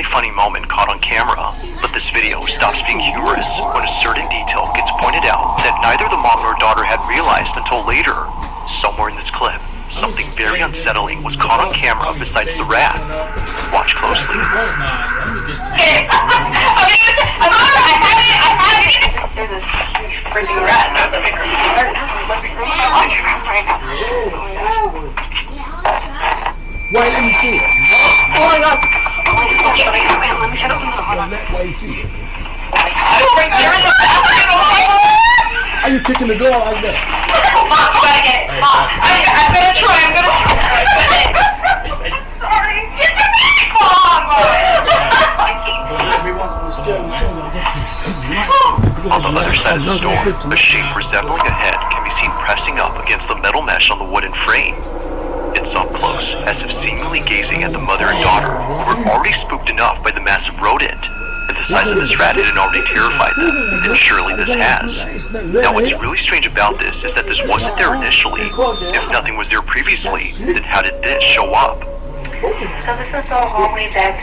genuinely funny moment caught on camera, but this video stops being humorous when a certain detail gets pointed out that neither the mom nor daughter had realized until later. Somewhere in this clip, something very unsettling was caught on camera besides the rat. Watch closely. There's this freaking rat. Wait, let me see it. Oh my god. Let me shut up. Why you see it? There is a bathroom. Are you kicking the door like that? Mom, you gotta get it. Mom, I'm gonna try. Sorry. It's a big Mom. On the other side of the store, a shape resembling a head can be seen pressing up against the metal mesh on the wooden frame. It's up close, as if seemingly gazing at the mother and daughter, who were already spooked enough by the massive rodent. If the size of this rat had already terrified them, then surely this has. Now what's really strange about this is that this wasn't there initially. If nothing was there previously, then how did this show up? So this is the hallway that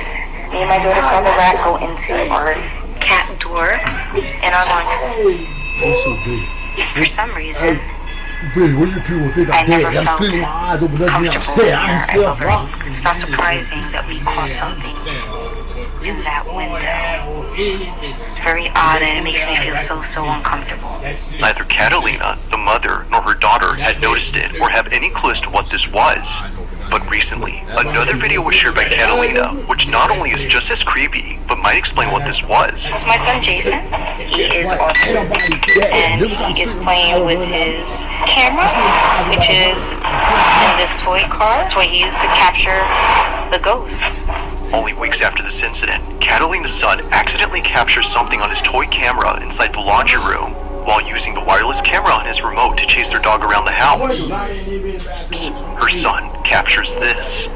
me and my daughter saw the rat go into our cat door in our laundry. For some reason, I never felt comfortable here. It's not surprising that we caught something in that window. Very odd, and it makes me feel so uncomfortable. Neither Catalina, the mother, nor her daughter had noticed it or have any clue as to what this was. But recently, another video was shared by Catalina, which not only is just as creepy, but might explain what this was. This is my son Jason. He is autistic, and he is playing with his camera, which is in this toy car. It's what he used to capture the ghosts. Only weeks after this incident, Catalina's son accidentally captures something on his toy camera inside the laundry room while using the wireless camera on his remote to chase their dog around the house. Her son captures this.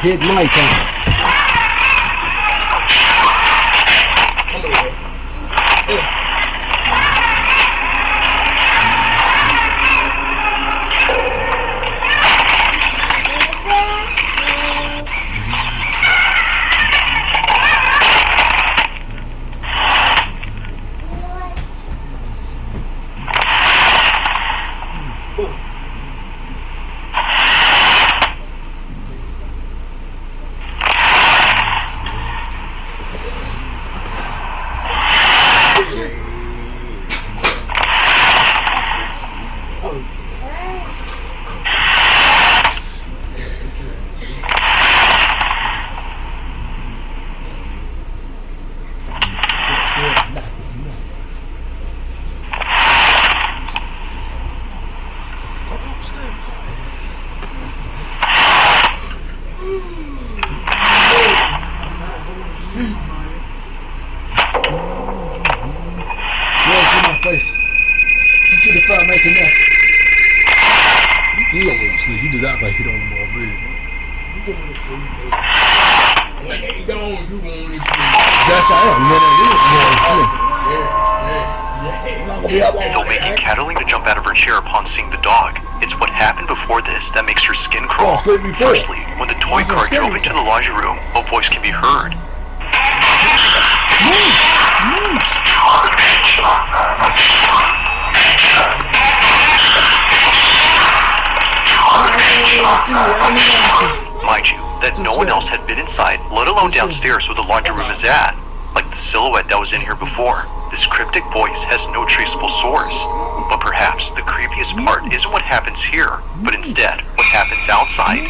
Hit my time. Though making Catalina jump out of her chair upon seeing the dog, it's what happened before this that makes her skin crawl. Firstly, when the toy car drove into the laundry room, a voice can be heard. Mind you, that no one else had been inside, let alone downstairs where the laundry room is at. Like the silhouette that was in here before. this cryptic voice has no traceable source. But perhaps the creepiest part isn't what happens here, but instead what happens outside.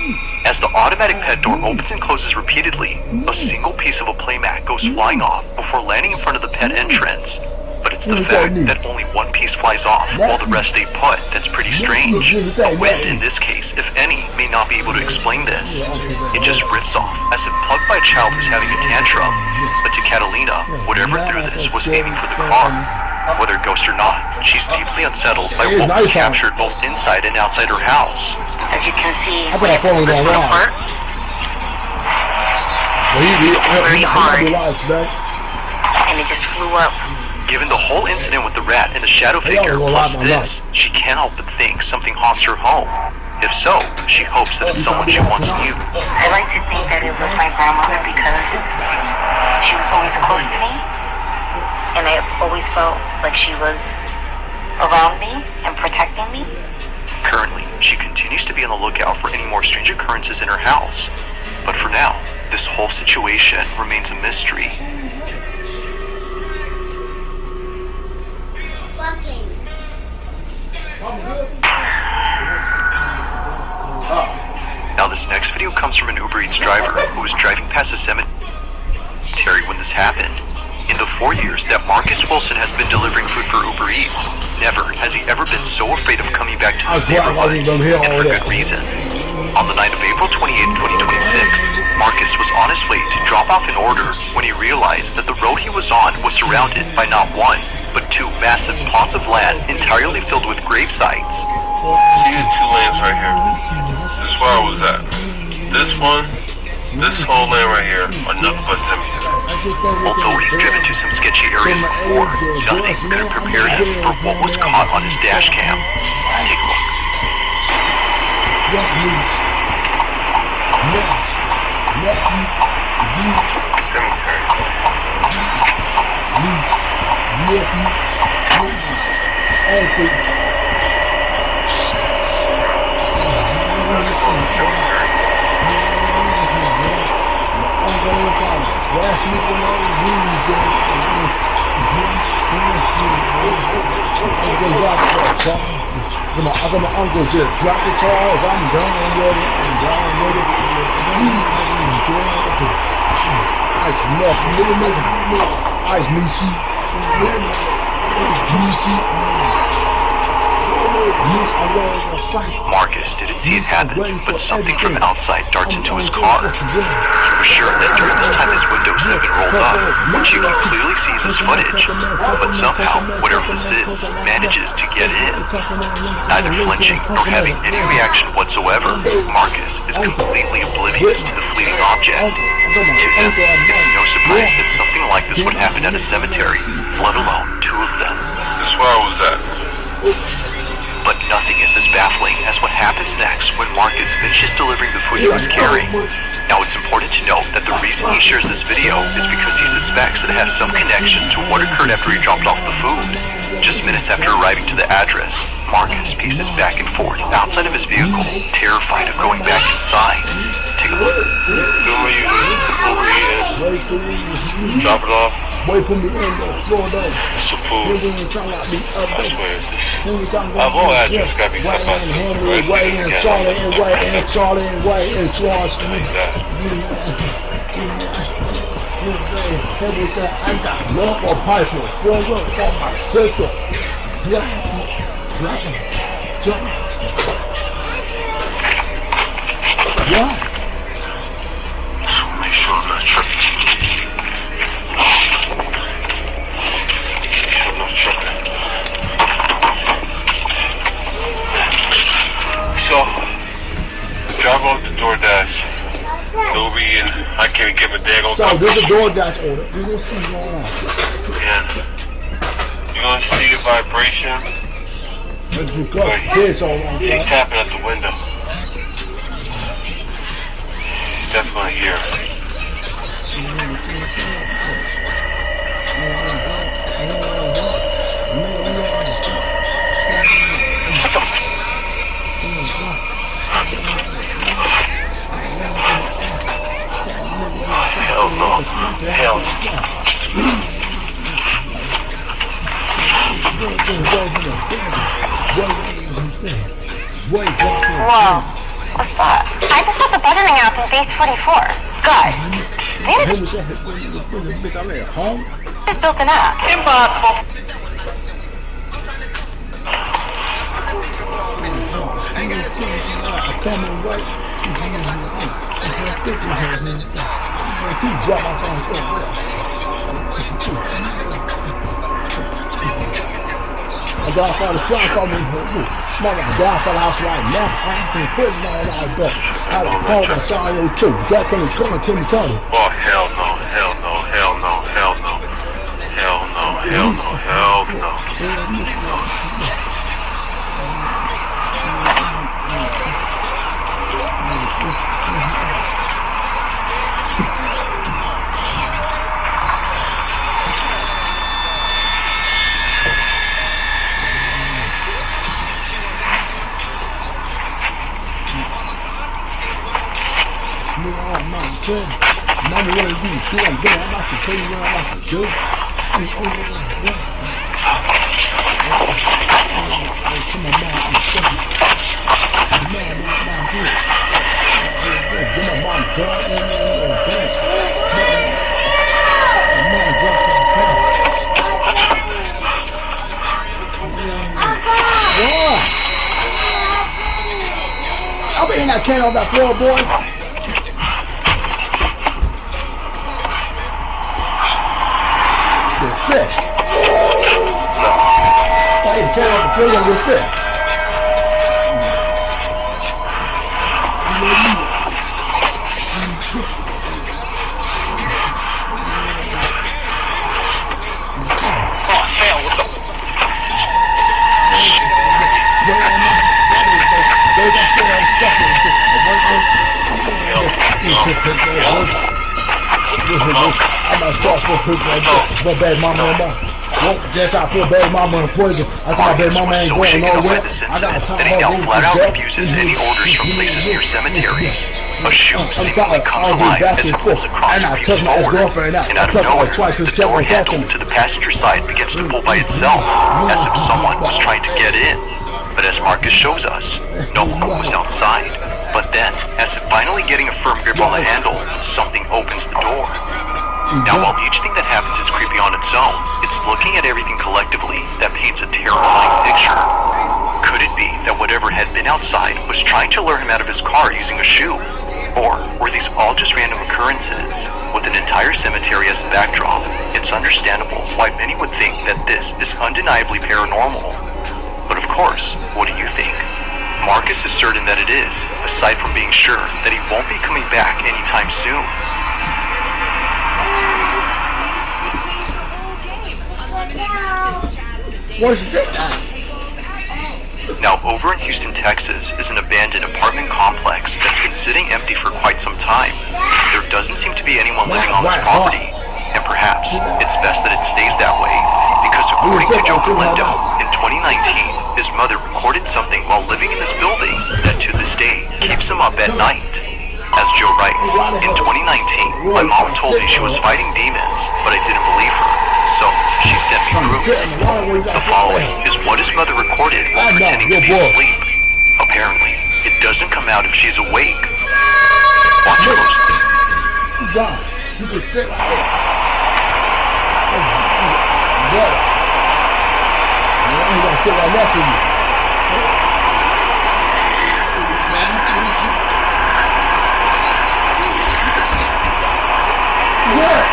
As the automatic pet door opens and closes repeatedly, a single piece of a playmat goes flying off before landing in front of the pet entrance. But it's the fact that only one piece flies off while the rest stay put that's pretty strange. A wind, in this case, if any, may not be able to explain this. It just rips off, as if plugged by a child who's having a tantrum. But to Catalina, whatever threw this was aiming for the car. Whether ghost or not, she's deeply unsettled by what was captured both inside and outside her house. As you can see, I when thought I it followed was that put wrong. apart, Very hard. hard. and it just flew up. Given the whole incident with the rat and the shadow figure, plus this, she can't help but think something haunts her home. If so, she hopes that it's someone she once knew. I like to think that it was my grandmother because she was always close to me, and I always felt like she was around me and protecting me. Currently, she continues to be on the lookout for any more strange occurrences in her house. But for now, this whole situation remains a mystery. Now this next video comes from an Uber Eats driver who was driving past a cemetery when this happened. In the 4 years that Marcus Wilson has been delivering food for Uber Eats, never has he ever been so afraid of coming back to this neighborhood, and for good reason. On the night of April 28, 2026, Marcus was on his way to drop off an order when he realized that the road he was on was surrounded by not one, but two massive plots of land entirely filled with grave sites. See these two lanes right here? This is where I was at. This one, this whole lane right here are nothing but cemetery. Although he's driven to some sketchy areas before, nothing could have prepared him for what was caught on his dash cam. Take a look. My uncle just dropped the cars. I'm done with it. Ice Nisi. Marcus didn't see it happen, but something from outside darts into his car. He was sure that during this time his windows had been rolled up, which you can clearly see in this footage. But somehow, whatever this is, manages to get in. Neither flinching nor having any reaction whatsoever, Marcus is completely oblivious to the fleeting object. To him, it's no surprise that something like this would happen at a cemetery, let alone two of them. This is where I was at. But nothing is as baffling as what happens next when Marcus finishes delivering the food he was carrying. Now it's important to note that the reason he shares this video is because he suspects it has some connection to what occurred after he dropped off the food. Just minutes after arriving to the address, Marcus paces back and forth outside of his vehicle, terrified of going back inside. Take a look. Do what you do. Drop it off. Wait for me in there, slow down. Some food. I swear this. I've all address gotta be kept by the White and Charlie and White and Charlie and White and Charles. like that. I got love for Piper. For my sister. Yeah. Make sure I'm not tripping. I'm not tripping. So, drive off the DoorDash. It'll be in. I can't get my daggone So cup. there's a DoorDash order. You're gonna see what's going on. Yeah. You're gonna see the vibration. Let's do good. Here's all on. She's tapping at the window. She's definitely here. Hell no. Hell no. Whoa. What's that? I just got the buttering app in base 44. Guys, just built an app. Impossible. I got off all the sun for me. Mother, I got off the house right now. I can put it all out there. I was called my son yo too. Jack and he's coming to me, Tony. Oh, hell no, hell no, hell no, hell no. Hell no, hell no, hell no. Mama, what are you doing? I'm about to tell you what I'm about to do. I'll be in that can on that floor, boy. Sick. I didn't care about the feeling you're sick. Oh, hell, what the? I'm not sure for bad mama and mom. Yes, I feel bad mama and poison. I thought bad mama ain't going nowhere. I got a that he now flat out refuses any orders from places near cemeteries. A shoe seemingly comes alive as it pulls across and moves forward, and out of nowhere, the door handle to the passenger side begins to pull by itself, as if someone was trying to get in. But as Marcus shows us, no one was outside. But then, as if finally getting a firm grip on the handle, something opens the door. Now, while each thing that happens is creepy on its own, it's looking at everything collectively that paints a terrifying picture. Could it be that whatever had been outside was trying to lure him out of his car using a shoe? Or were these all just random occurrences? With an entire cemetery as a backdrop, it's understandable why many would think that this is undeniably paranormal. But of course, what do you think? Marcus is certain that it is, aside from being sure that he won't be coming back anytime soon. What is it? Now, over in Houston, Texas, is an abandoned apartment complex that's been sitting empty for quite some time. There doesn't seem to be anyone living on this property, and perhaps it's best that it stays that way, because according to Joe Galindo, in 2019, his mother recorded something while living in this building that to this day keeps him up at night. As Joe writes, in 2019, my mom told me she was fighting demons, but I didn't believe her, so she sent me proof. The following is what his mother recorded while pretending to be asleep. Apparently, it doesn't come out if she's awake. Watch closely. You can sit right there. You gotta sit right next to you. Yeah.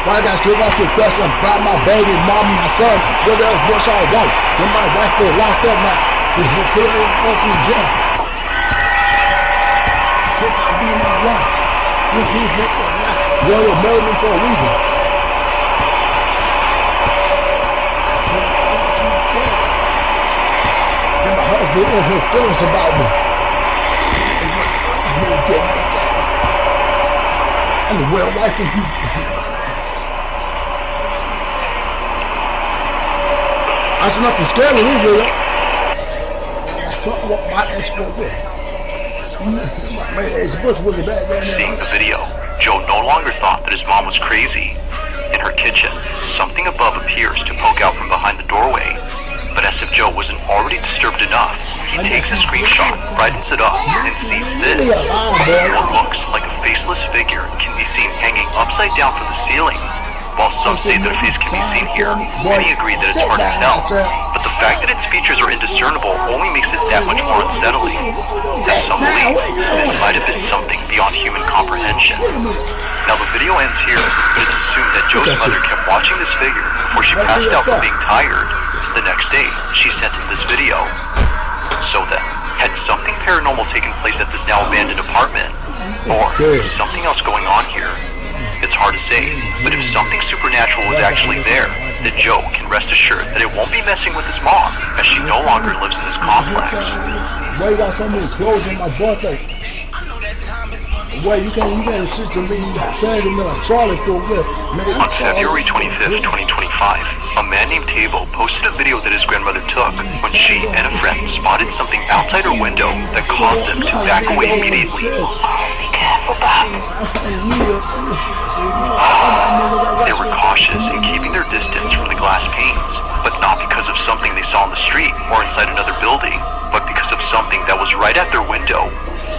Why I gotta still got your question about my baby, mama, my son, what else, what's all right? Then my wife got locked up now. Put it in the jail. be my wife. Girl was married me for a reason. Then my husband and her feelings about me. I'm a real wife and you. That's nothing scary, is real. That's what my ex-wife was. My ex-wife was a bad man. Seeing the video, Joe no longer thought that his mom was crazy. In her kitchen, something above appears to poke out from behind the doorway. But as if Joe wasn't already disturbed enough, he takes a screenshot, brightens it up, and sees this. What looks like a faceless figure can be seen hanging upside down from the ceiling. While some say that a face can be seen here, many agree that it's hard to tell. But the fact that its features are indiscernible only makes it that much more unsettling. As some believe, this might have been something beyond human comprehension. Now the video ends here, but it's assumed that Joe's mother kept watching this figure before she passed out from being tired. The next day, she sent him this video. So then, had something paranormal taken place at this now abandoned apartment? Or is something else going on here? It's hard to say, but if something supernatural was actually there, then Joe can rest assured that it won't be messing with his mom, as she no longer lives in this complex. Why you got so many clothes on my birthday? Why you can't sit to me saying to me like Charlie for real? On February 25th, 2025, a man named Tabo posted a video that his grandmother took when she and a friend spotted something outside her window that caused them to back away immediately. Be careful, Bob. They were cautious in keeping their distance from the glass panes, but not because of something they saw on the street or inside another building, but because of something that was right at their window.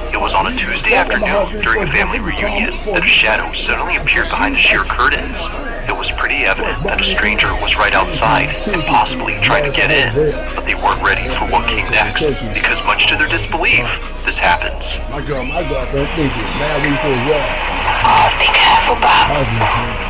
It was on a Tuesday afternoon during a family reunion that a shadow suddenly appeared behind the sheer curtains. It was pretty evident that a stranger was right outside and possibly trying to get in, but they weren't ready for what came next, because much to their disbelief, this happens. My girl, thank you. Man, we for what? Oh, be careful, Bob.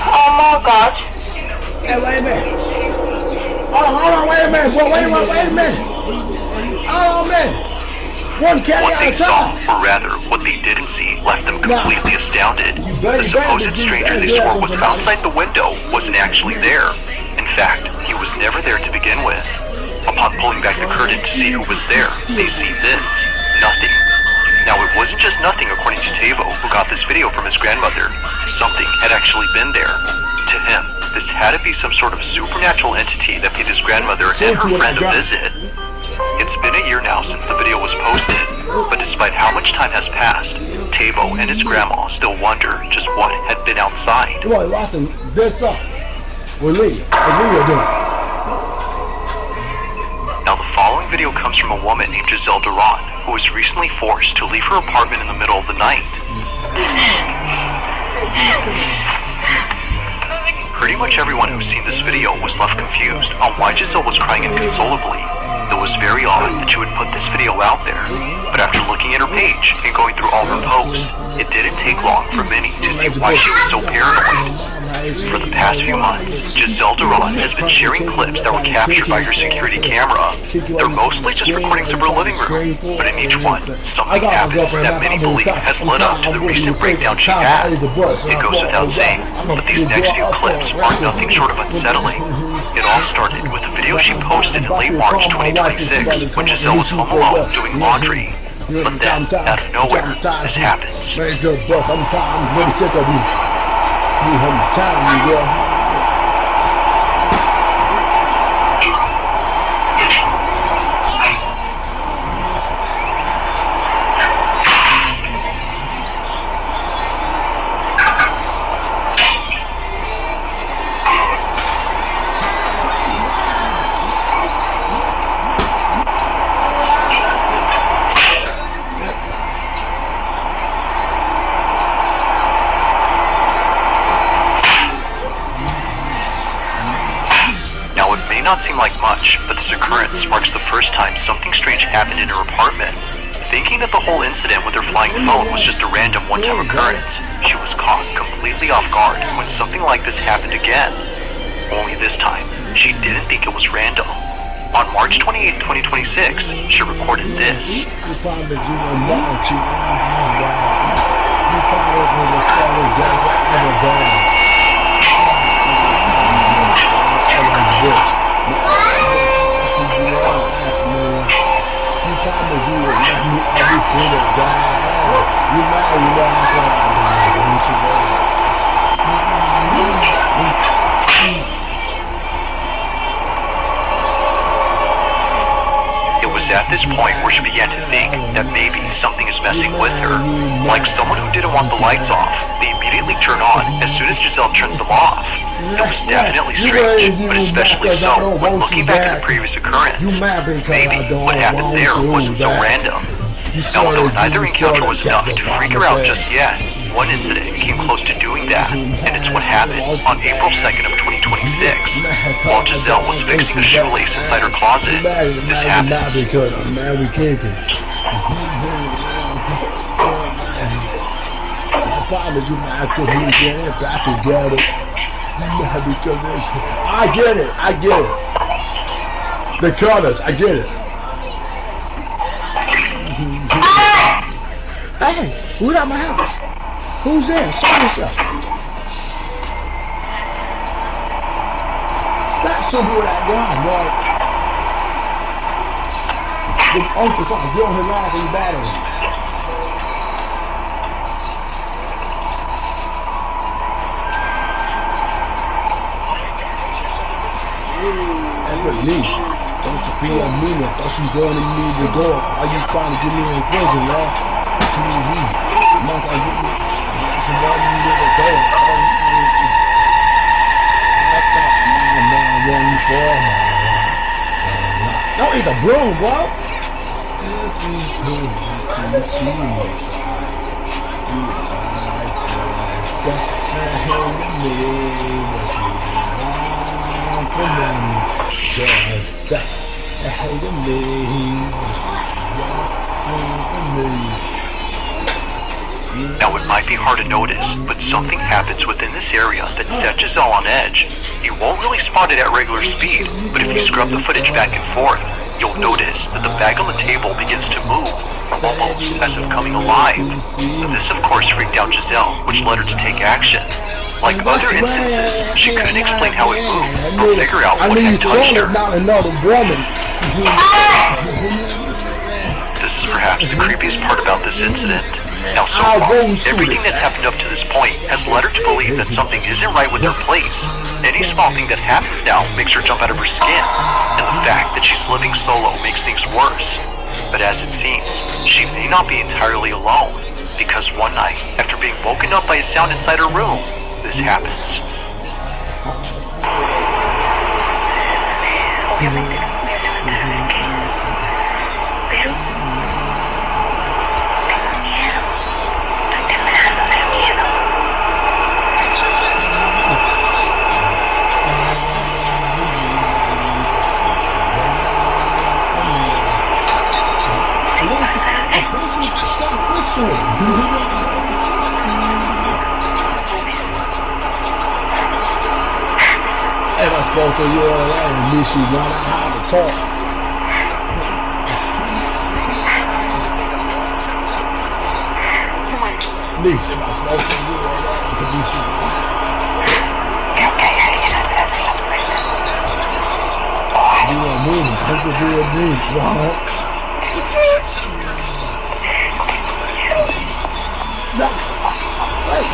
Oh my God. Hey, wait a minute. Hold on, wait a minute, boy. Wait a minute. Hold on, man. One cat What at they a saw, time. or rather, what they didn't see, left them completely astounded. The supposed stranger they swore was outside the window wasn't actually there. In fact, he was never there to begin with. Upon pulling back the curtain to see who was there, they see this. Nothing. Now, it wasn't just nothing according to Tavo, who got this video from his grandmother. Something had actually been there. To him, this had to be some sort of supernatural entity that paid his grandmother and her friend a visit. It's been a year now since the video was posted, but despite how much time has passed, Tavo and his grandma still wonder just what had been outside. Come on, watching this up. With Leah. Doing. Now the following video comes from a woman named Giselle Duran, who was recently forced to leave her apartment in the middle of the night. Pretty much everyone who's seen this video was left confused on why Giselle was crying inconsolably. It was very odd that she would put this video out there, but after looking at her page and going through all her posts, it didn't take long for many to see why she was so paranoid. For the past few months, Giselle Duran has been sharing clips that were captured by her security camera. They're mostly just recordings of her living room, but in each one, something happens that many believe has led up to the recent breakdown she had. It goes without saying, but these next few clips are nothing short of unsettling. It all started with a video she posted in late March 2026 when Giselle was home alone doing laundry. But then, out of nowhere, this happens. Man, Joe Buck, I'm really sick of you. You have time, you girl. not seem like much, but this occurrence marks the first time something strange happened in her apartment. Thinking that the whole incident with her flying phone was just a random one-time occurrence, she was caught completely off guard when something like this happened again. Only this time, she didn't think it was random. On March 28, 2026, she recorded this. It was at this point where she began to think that maybe something is messing with her. Like someone who didn't want the lights off, they immediately turn on as soon as Giselle turns them off. It was definitely strange, but especially so when looking back at the previous occurrence. Maybe what happened there wasn't so random. Although neither encounter was enough to freak her out just yet, one incident came close to doing that, and it's what happened on April 2nd of 2026. While Giselle was fixing a shoelace inside her closet, this happens. I get it. The colors, I get it. Hey, who's at my house? Who's there? Show yourself. Stop shooting with that gun, boy. The uncle trying to get on his ass and battery. That's what me. Don't you be a mean. I thought you going to need to go. Why you trying to get me in prison, y'all? Once I get me, I can let you get it go. I thought my man won for don't eat the broom, bro. Now it might be hard to notice, but something happens within this area that set Giselle on edge. You won't really spot it at regular speed, but if you scrub the footage back and forth, you'll notice that the bag on the table begins to move, almost as if coming alive. This of course freaked out Giselle, which led her to take action. Like other instances, she couldn't explain how it moved, or figure out what had touched her. This is perhaps the creepiest part about this incident. Now so far, everything that's happened up to this point has led her to believe that something isn't right with her place. Any small thing that happens now makes her jump out of her skin, and the fact that she's living solo makes things worse. But as it seems, she may not be entirely alone, because one night, after being woken up by a sound inside her room, this happens. Am I supposed to yell at her and then she run out how to talk? Niece, am I supposed to yell at her and then she run out? You know me, that's a real niece, right? No. Hey.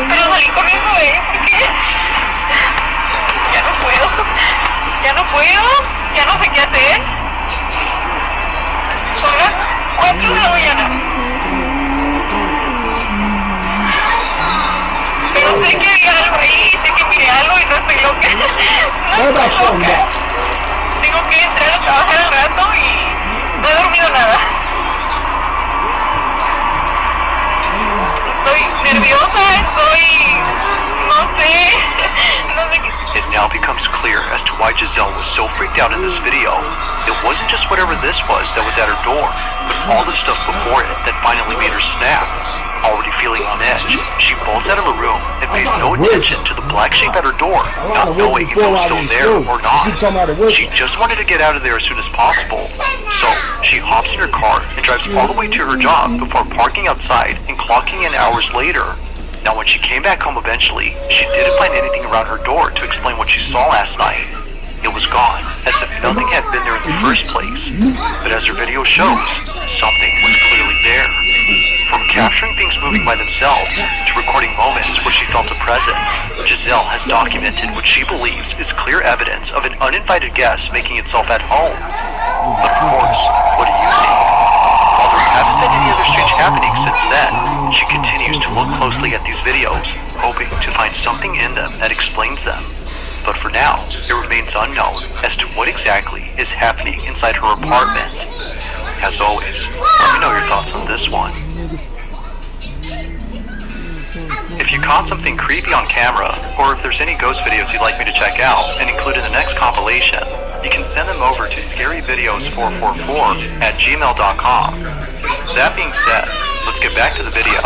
Pero salí corriendo, porque ya no puedo, ya no sé qué hacer. Son las 4 de la mañana. Pero sé que había algo ahí, sé que miré algo y no estoy loca. No estoy loca. Tengo que entrar a trabajar al rato y no he dormido nada. Estoy nerviosa, estoy so freaked out in this video, it wasn't just whatever this was that was at her door, but all the stuff before it that finally made her snap. Already feeling on edge, she bolts out of her room and pays no attention to the black shape at her door, not knowing if it was still there or not. She just wanted to get out of there as soon as possible. So, she hops in her car and drives all the way to her job before parking outside and clocking in hours later. Now when she came back home eventually, she didn't find anything around her door to explain what she saw last night. It was gone, as if nothing had been there in the first place. But as her video shows, something was clearly there. From capturing things moving by themselves to recording moments where she felt a presence, Giselle has documented what she believes is clear evidence of an uninvited guest making itself at home. But of course, what do you think? While there haven't been any other strange happenings since then, she continues to look closely at these videos, hoping to find something in them that explains them. But for now, it remains unknown as to what exactly is happening inside her apartment. As always, let me know your thoughts on this one. If you caught something creepy on camera, or if there's any ghost videos you'd like me to check out and include in the next compilation, you can send them over to scaryvideos444@gmail.com. That being said, let's get back to the video.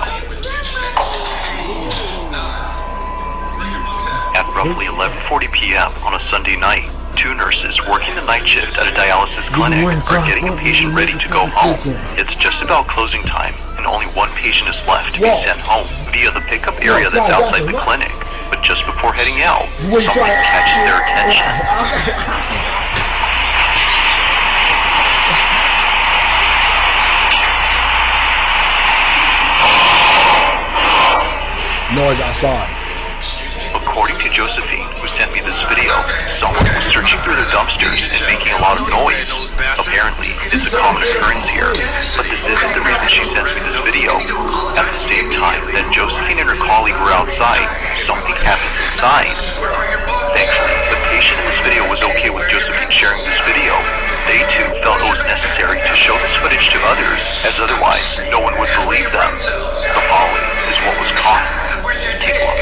At roughly 11:40 p.m. on a Sunday night, two nurses working the night shift at a dialysis clinic are getting a patient ready to go home. It's just about closing time, and only one patient is left to be sent home via the pickup area that's outside the clinic. But just before heading out, something catches their attention. Noise outside. According to Josephine, who sent me this video, someone was searching through their dumpsters and making a lot of noise. Apparently, it's a common occurrence here, but this isn't the reason she sends me this video. At the same time that Josephine and her colleague were outside, something happens inside. Thankfully, the patient in this video was okay with Josephine sharing this video. They too felt it was necessary to show this footage to others, as otherwise no one would believe them. The following is what was caught. Take a look.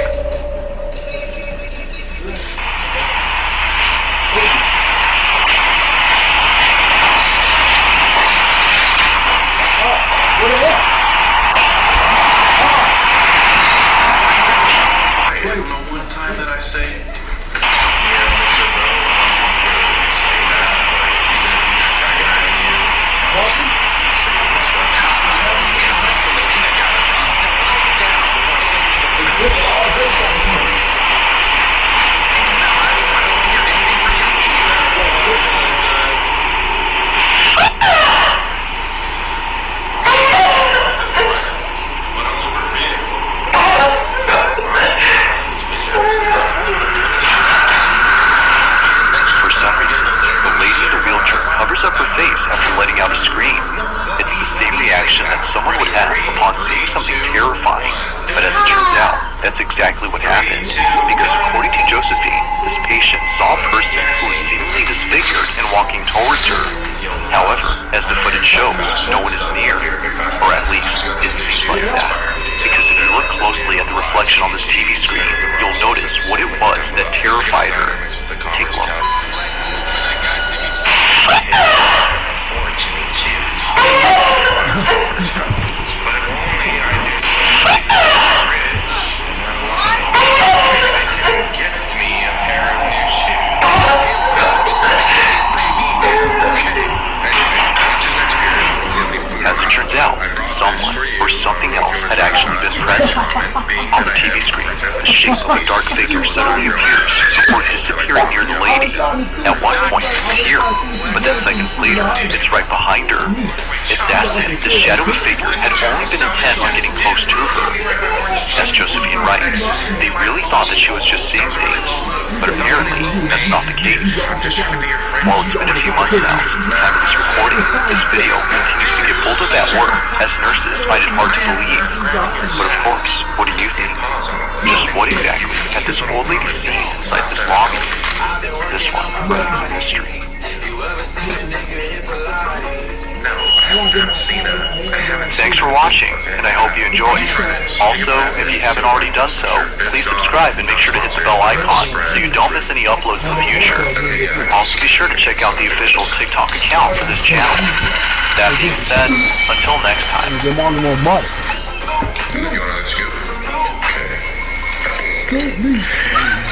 Exactly what happened, because according to Josephine, this patient saw a person who was seemingly disfigured and walking towards her. However, as the footage shows, no one is near, or at least it seems like that. Because if you look closely at the reflection on this TV screen, you'll notice what it was that terrified her. Take a look. As it turns out, someone or something else had actually been present. On the TV screen, the shape of a dark figure suddenly appears before disappearing near the lady. At one point, it's here, but then seconds later, it's right behind her. It's as if the shadowy figure had only been intent on getting close to her. As Josephine writes, they really thought that she was just seeing things, but apparently, that's not the case. While it's been a few months now since the time of this recording, this video continues to get pulled up at work as nurses find it hard to believe. But of course, what do you think? Just what exactly had this old lady seen inside this lobby? It's this one. It's a mystery. No, I haven't seen her. I haven't Thanks for watching, and I hope you enjoyed. Also, if you haven't already done so, please subscribe and make sure to hit the bell icon so you don't miss any uploads in the future. Also, be sure to check out the official TikTok account for this channel. That being said, until next time. Your mom more money. You wanna let's go? Okay. Scoop me.